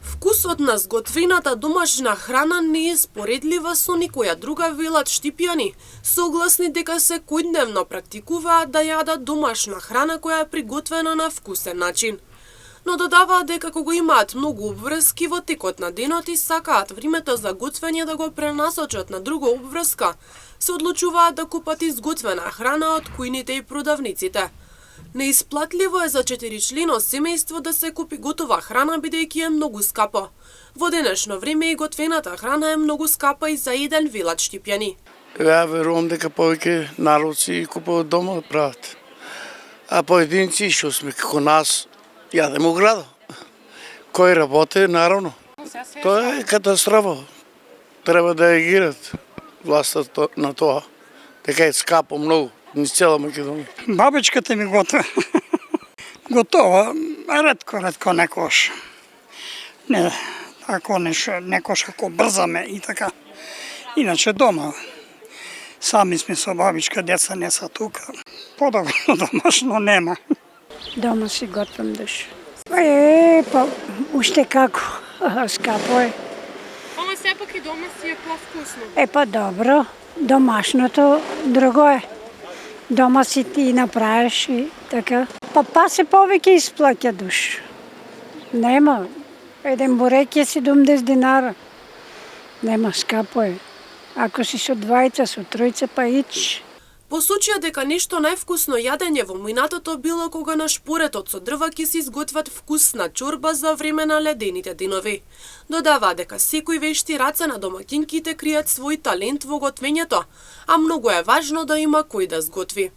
Вкусот на зготвената домашна храна не е споредлива со никоја друга, велат Штипјани, согласни дека секојдневно практикуваат да јадат домашна храна која е приготвена на вкусен начин. Но додаваат дека кога имаат многу обврски во текот на денот и сакаат времето за готвење да го пренасочат на друга обврска, се одлучуваат да купат изготвена храна од кујните и продавниците. Неисплатливо е за 4-члено семејство да се купи готова храна бидејќи е многу скапо. Во денешно време и готвената храна е многу скапа и за еден, велат Штипјани. Ја верувам дека повеќе народци купуваат дома да прават. А поединци што сме како нас јадеме у градот. Кој работи, наравно. Тоа е катастрофа. Треба да реагираат властта на тоа. Дека е скапо многу. Низ цела Македонија. Бабичката ми готова. Готова, ретко некош. Не, ако некош како брзаме и така. Иначе дома. Сами сме со бабичка, деца не са тука. Подобро домашно нема. Дома си готвам душ. Уште како, скапо е. Ама сепак и дома си е повкусно. Добро, домашното друго е. Дома си ти направиш и така. Па се повеќе исплаќа душ. Нема. Еден бурек е 70 динара. Нема, скапо е. Ако си со двајца, со тројца, па ич. Посочија дека нешто највкусно јадење во минатото било кога на шпоретот со дрва ќе се изготват вкусна чорба за време на ледените денови. Додава дека секој вешти раце на домаќинките кријат свој талент во готвењето, а многу е важно да има кој да сготви.